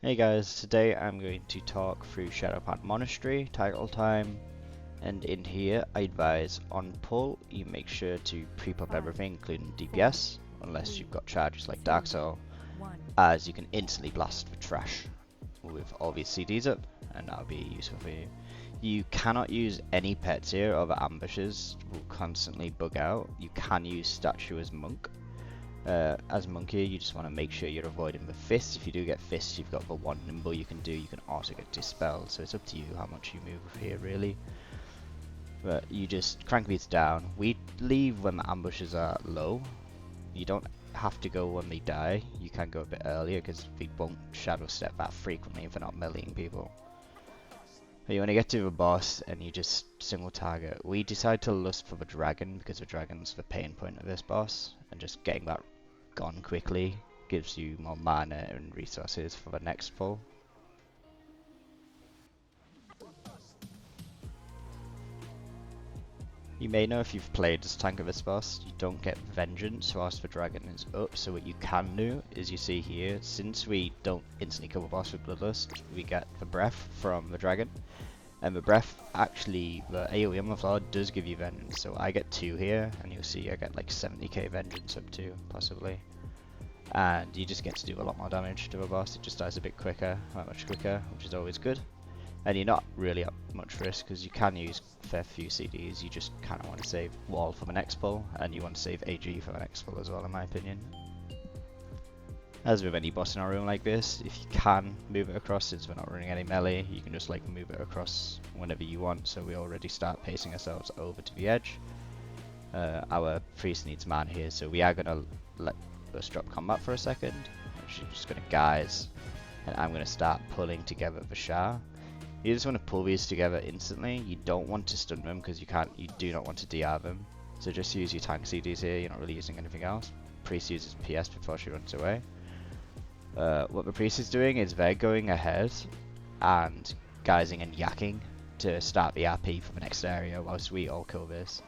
Hey guys, today I'm going to talk through Shado-pan Monastery, title time, and in here I advise on pull you make sure to pre-pop everything including DPS, unless you've got charges like Dark Soul, as you can instantly blast with trash with all these CDs up, and that'll be useful for you. You cannot use any pets here, or the ambushes will constantly bug out. You can use Statue as Monk. As Monkey, you just want to make sure you're avoiding the fists. If you do get fists, you've got the one nimble you can do. You can also get dispelled, so it's up to you how much you move here, really. But you just crank these down. We leave when the ambushes are low. You don't have to go when they die. You can go a bit earlier because we won't shadow step that frequently if they're not meleeing people. But you want to get to the boss and you just single target. We decide to lust for the dragon because the dragon's the pain point of this boss, and just getting that gone quickly gives you more mana and resources for the next pull. You may know if you've played as tank of this boss, you don't get vengeance whilst the dragon is up, so what you can do is you see here, since we don't instantly kill the boss with bloodlust, we get the breath from the dragon. And the breath, actually, the AoE on the floor does give you vengeance, so I get 2 here, and you'll see I get like 70k vengeance up to, possibly. And you just get to do a lot more damage to the boss, it just dies a bit quicker, that much quicker, which is always good. And you're not really at much risk, because you can use a fair few CDs, you just kind of want to save wall for the next pull, and you want to save AG for the next pull as well, in my opinion. As with any boss in a room like this, if you can move it across, since we're not running any melee, you can just like move it across whenever you want, so we already start pacing ourselves over to the edge. Our priest needs man here, so we are going to let us drop combat for a second. She's just going to guise, and I'm going to start pulling together the Shah. You just want to pull these together instantly. You don't want to stun them because you do not want to DR them. So just use your tank CDs here, you're not really using anything else. Priest uses PS before she runs away. What the priest is doing is they're going ahead and guising and yakking to start the RP for the next area whilst we all kill this.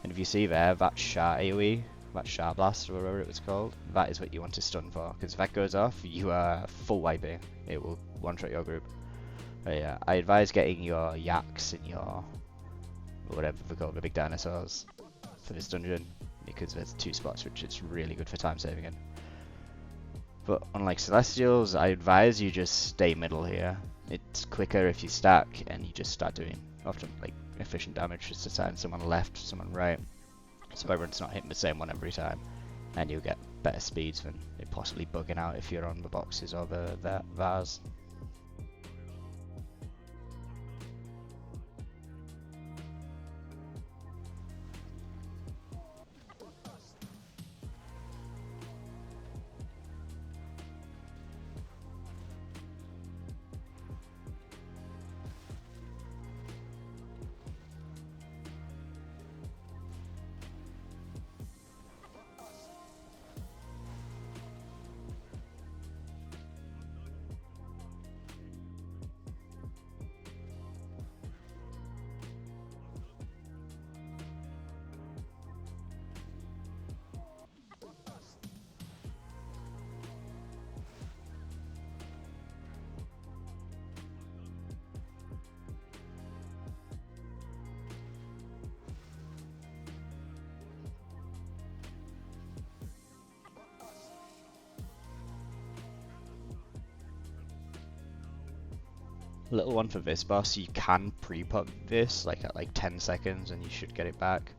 And if you see there, that Shah AoE, that Shah Blast or whatever it was called, that is what you want to stun for, because if that goes off, you are full wiping. It will one-shot your group. But yeah, I advise getting your yaks and your whatever they call the big dinosaurs for this dungeon, because there's 2 spots which it's really good for time saving in. But unlike Celestials, I advise you just stay middle here. It's quicker if you stack and you just start doing often like efficient damage, just assign someone left, someone right, so everyone's not hitting the same one every time, and you'll get better speeds than it possibly bugging out if you're on the boxes or the vase. Little one for this boss, you can pre-pop this like at like 10 seconds and you should get it back,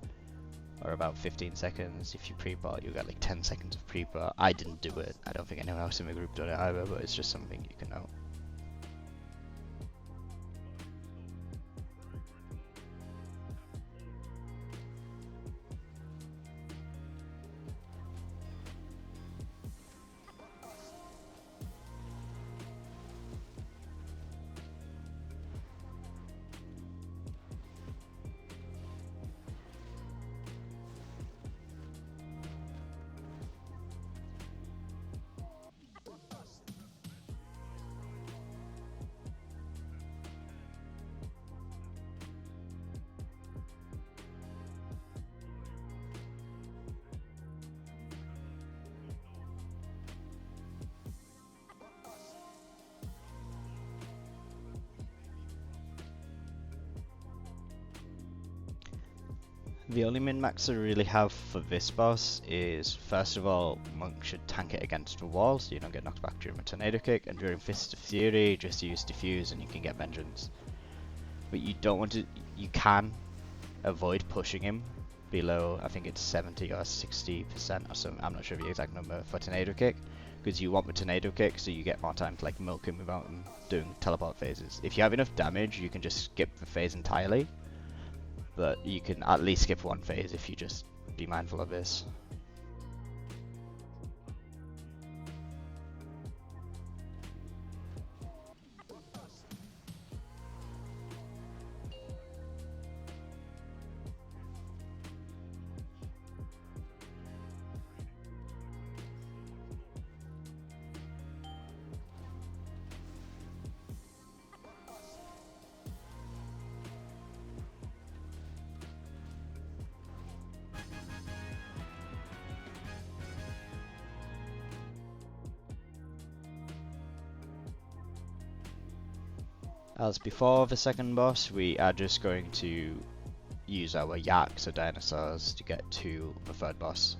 or about 15 seconds. If you pre-pop, you'll get like 10 seconds of pre-pop. I didn't do it, I don't think anyone else in the group did it either, but it's just something you can note. The only min-max I really have for this boss is, first of all, Monk should tank it against the wall so you don't get knocked back during a tornado kick, and during Fist of Fury just use Diffuse and you can get Vengeance. But you don't want to, you can avoid pushing him below, I think it's 70 or 60% or something, I'm not sure of the exact number, for tornado kick, because you want the tornado kick so you get more time to like milk him without him doing teleport phases. If you have enough damage you can just skip the phase entirely, but you can at least skip one phase if you just be mindful of this. As before the second boss, we are just going to use our yaks or dinosaurs to get to the third boss.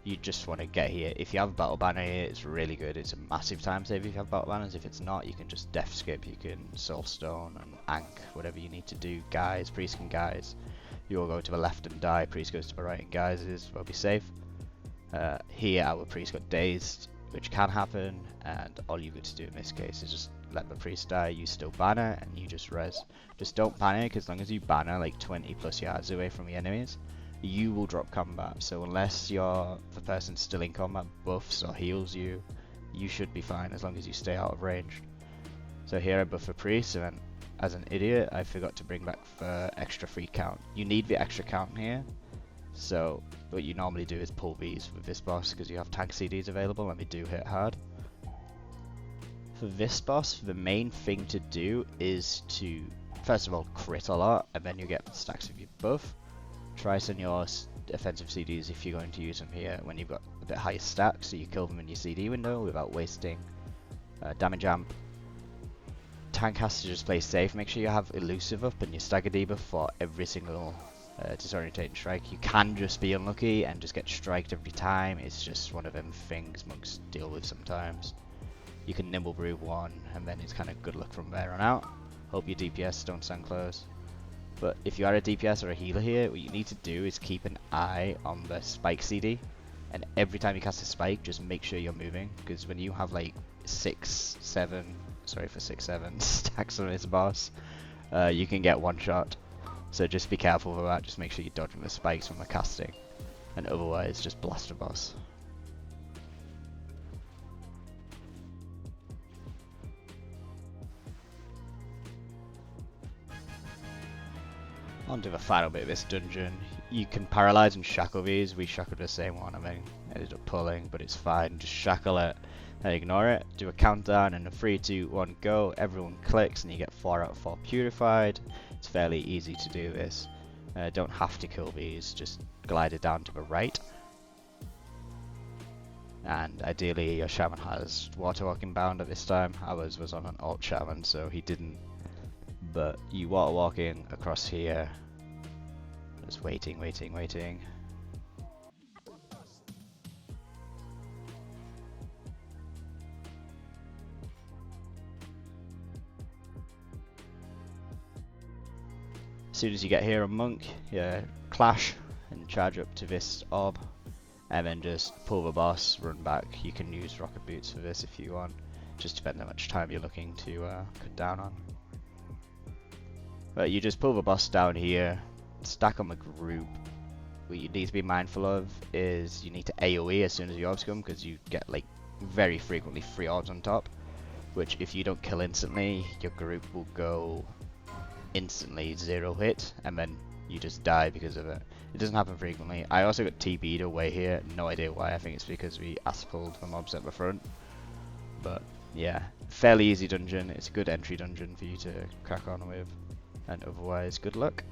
You just want to get here. If you have Battle Banner here, it's really good. It's a massive time save if you have Battle Banners. If it's not, you can just Death Skip, you can Soulstone and Ankh, whatever you need to do. Guys, Priest can Guys. You will go to the left and die, Priest goes to the right and Guises, we'll be safe. Here our Priest got dazed, which can happen, and all you got to do in this case is just let the Priest die, you still banner, and you just res. Just don't panic, as long as you banner like 20 plus yards away from the enemies, you will drop combat. So unless the person still in combat buffs or heals you, you should be fine as long as you stay out of range. So here I buff a Priest, and then as an idiot I forgot to bring back the extra free count. You need the extra count here, so what you normally do is pull these with this boss because you have tank CDs available and they do hit hard. For this boss, the main thing to do is to, first of all, crit a lot, and then you get stacks of your buff. Try send your offensive CDs if you're going to use them here when you've got a bit higher stacks, so you kill them in your CD window without wasting damage amp. Tank has to just play safe, make sure you have elusive up and your stagger debuff for every single disorientating strike. You can just be unlucky and just get striked every time, it's just one of them things monks deal with sometimes. You can nimble brew one, and then it's kind of good luck from there on out. Hope your DPS don't stand close. But if you are a DPS or a healer here, what you need to do is keep an eye on the spike CD, and every time you cast a spike, just make sure you're moving, because when you have like 6-7 stacks on this boss, you can get one shot. So just be careful with that, just make sure you're dodging the spikes when we're casting, and otherwise just blast the boss. On to the final bit of this dungeon. You can paralyze and shackle these. We shackled the same one, I mean, ended up pulling, but it's fine. Just shackle it and ignore it. Do a countdown and a 3, 2, 1, go. Everyone clicks and you get 4 out of 4 purified. It's fairly easy to do this. Don't have to kill these, just glide it down to the right. And ideally your shaman has water walking bound at this time. Ours was on an alt shaman, so he didn't. But you water walking across here, just waiting. As soon as you get here on Monk, you clash and charge up to this orb, and then just pull the boss, run back. You can use rocket boots for this if you want, just depends how much time you're looking to cut down on. But you just pull the boss down here, stack on the group. What you need to be mindful of is you need to AoE as soon as the orbs come, because you get like very frequently 3 orbs on top, which if you don't kill instantly, your group will go instantly 0 hit, and then you just die because of it. It doesn't happen frequently. I also got TB'd away here, no idea why. I think it's because we ass-pulled the mobs at the front. But yeah, fairly easy dungeon. It's a good entry dungeon for you to crack on with. And otherwise, good luck.